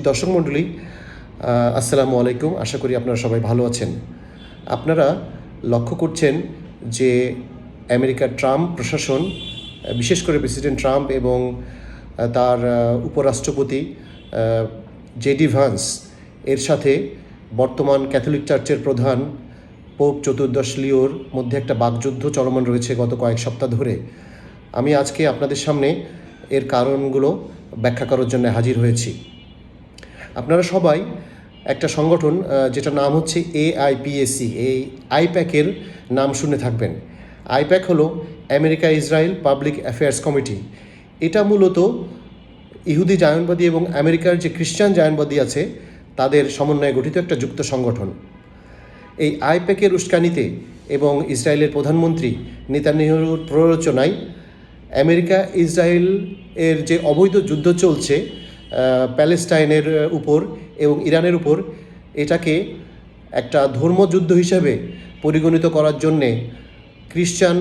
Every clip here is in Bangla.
দর্শক মণ্ডলী, আসসালামু আলাইকুম। আশা করি আপনারা সবাই ভালো আছেন। আপনারা লক্ষ্য করছেন যে আমেরিকার ট্রাম্প প্রশাসন, বিশেষ করে প্রেসিডেন্ট ট্রাম্প এবং তার উপরাষ্ট্রপতি জেডি ভান্স এর সাথে বর্তমান ক্যাথলিক চার্চের প্রধান পোপ চতুর্দশ লিওর মধ্যে একটা বাকযুদ্ধ চলমান রয়েছে গত কয়েক সপ্তাহ ধরে। আমি আজকে আপনাদের সামনে এর কারণগুলো ব্যাখ্যা করার জন্য হাজির হয়েছি। আপনারা সবাই একটা সংগঠন যেটার নাম হচ্ছে AIPAC, এই আইপ্যাকের নাম শুনে থাকবেন। আইপ্যাক হলো America Israel public affairs committee. এটা মূলত ইহুদি জায়নবাদী এবং আমেরিকার যে খ্রিস্টান জায়নবাদী আছে তাদের সমন্বয়ে গঠিত একটা যুক্ত সংগঠন। এই আইপ্যাকের উস্কানিতে এবং ইসরায়েলের প্রধানমন্ত্রী নেতানিয়াহুর প্ররোচনায় আমেরিকা ইসরায়েল এর যে অবৈধ যুদ্ধ চলছে প্যালেস্টাইনের উপর এবং ইরানের উপর, এটাকে একটা ধর্মযুদ্ধ হিসেবে পরিগণিত করার জন্যে খ্রিস্টান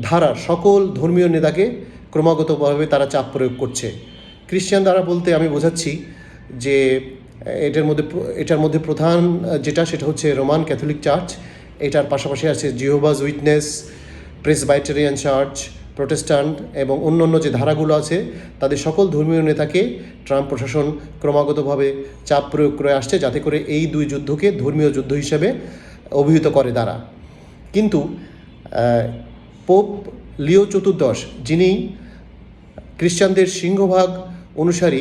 ধারার সকল ধর্মীয় নেতাকে ক্রমাগতভাবে তারা চাপ প্রয়োগ করছে। খ্রিস্টান ধারা বলতে আমি বোঝাচ্ছি যে এটার মধ্যে প্রধান সেটা হচ্ছে রোমান ক্যাথলিক চার্চ। এটার পাশাপাশি আছে জিহোভাস উইটনেস, প্রেসবাইটেরিয়ান চার্চ, প্রোটেস্ট্যান্ট এবং অন্য যে ধারাগুলো আছে তাদের সকল ধর্মীয় নেতাকে ট্রাম্প প্রশাসন ক্রমাগতভাবে চাপ প্রয়োগ করে আসছে যাতে করে এই দুই যুদ্ধকে ধর্মীয় যুদ্ধ হিসেবে অভিহিত করে তারা। কিন্তু পোপ লিও চতুর্দশ, যিনি খ্রিস্টানদের সিংহভাগ অনুসারী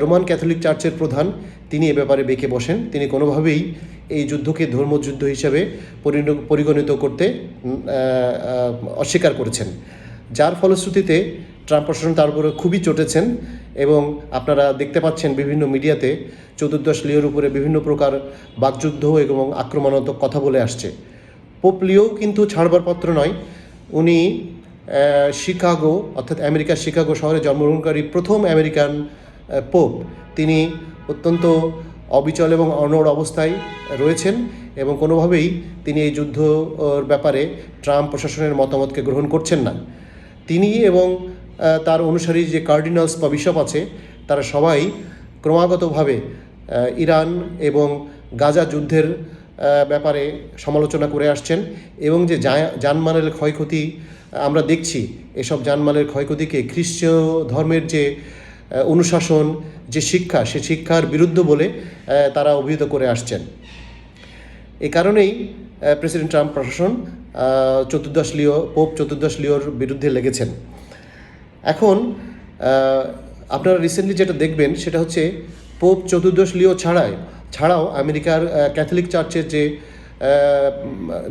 রোমান ক্যাথলিক চার্চের প্রধান, তিনি এ ব্যাপারে বেঁকে বসেন। তিনি কোনোভাবেই এই যুদ্ধকে ধর্মযুদ্ধ হিসাবে পরিগণিত করতে অস্বীকার করেছেন, যার ফলশ্রুতিতে ট্রাম্প প্রশাসন তার উপরে খুবই চটেছেন এবং আপনারা দেখতে পাচ্ছেন বিভিন্ন মিডিয়াতে চতুর্দশ লিওর উপরে বিভিন্ন প্রকার বাকযুদ্ধ এবং আক্রমণাত্মক কথা বলে আসছে। পোপ লিও কিন্তু ছাড়বার পাত্র নয়। উনি শিকাগো, অর্থাৎ আমেরিকার শিকাগো শহরে জন্মগ্রহণকারী প্রথম আমেরিকান পোপ। তিনি অত্যন্ত অবিচল এবং অনড় অবস্থায় রয়েছেন এবং কোনোভাবেই তিনি এই যুদ্ধর ব্যাপারে ট্রাম্প প্রশাসনের মতামতকে গ্রহণ করছেন না। তিনি এবং তার অনুসারী যে কার্ডিনালস বা বিশপ আছে তারা সবাই ক্রমাগতভাবে ইরান এবং গাজা যুদ্ধের ব্যাপারে সমালোচনা করে আসছেন এবং যে জানমালের ক্ষয়ক্ষতি আমরা দেখছি, এসব জানমালের ক্ষয়ক্ষতিকে খ্রিস্টীয় ধর্মের যে অনুশাসন, যে শিক্ষা, সে শিক্ষার বিরুদ্ধ বলে তারা অভিহিত করে আসছেন। এই কারণেই প্রেসিডেন্ট ট্রাম্প প্রশাসন পোপ চতুর্দশ লিওর বিরুদ্ধে লেগেছেন। এখন আপনারা রিসেন্টলি যেটা দেখবেন সেটা হচ্ছে পোপ চতুর্দশ লিও ছাড়াও আমেরিকার ক্যাথলিক চার্চের যে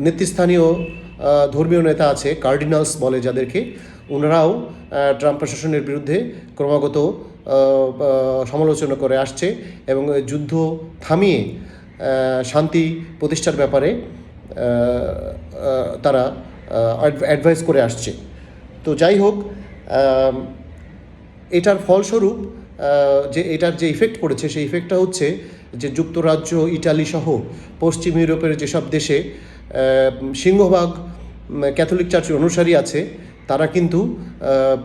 নেতৃস্থানীয় ধর্মীয় নেতা আছে, কার্ডিনালস বলে যাদেরকে, ওনারাও ট্রাম্প প্রশাসনের বিরুদ্ধে ক্রমাগত সমালোচনা করে আসছে এবং যুদ্ধ থামিয়ে শান্তি প্রতিষ্ঠার ব্যাপারে তারা অ্যাডভাইস করে আসছে। তো যাই হোক, এটার ফলস্বরূপ এটার যে ইফেক্ট পড়েছে সেই ইফেক্টটা হচ্ছে যে যুক্তরাজ্য, ইটালি সহ পশ্চিম ইউরোপের যেসব দেশে সিংহভাগ ক্যাথলিক চার্চের অনুসারী আছে তারা কিন্তু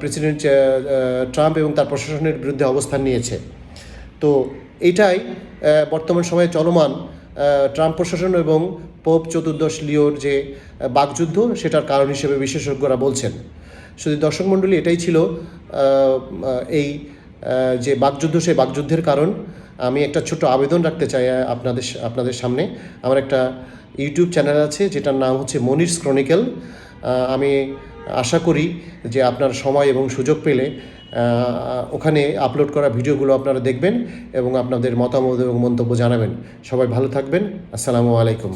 প্রেসিডেন্ট ট্রাম্প এবং তার প্রশাসনের বিরুদ্ধে অবস্থান নিয়েছে। তো এইটাই বর্তমান সময়ে চলমান ট্রাম্প প্রশাসন এবং পোপ চতুর্দশ লিওর যে বাকযুদ্ধ সেটার কারণ হিসেবে বিশেষজ্ঞরা বলছেন। শুধু দর্শক মণ্ডলী, এটাই ছিল এই যে বাকযুদ্ধ, সেই বাকযুদ্ধের কারণ। আমি একটা ছোট আবেদন রাখতে চাই আপনাদের সামনে। আমার একটা ইউটিউব চ্যানেল আছে যেটার নাম হচ্ছে মনিরস ক্রনিকেল। আমি আশা করি যে আপনার সময় এবং সুযোগ পেলে ওখানে আপলোড করা ভিডিওগুলো আপনারা দেখবেন এবং আপনাদের মতামত এবং মন্তব্য জানাবেন। সবাই ভালো থাকবেন। আসসালামু আলাইকুম।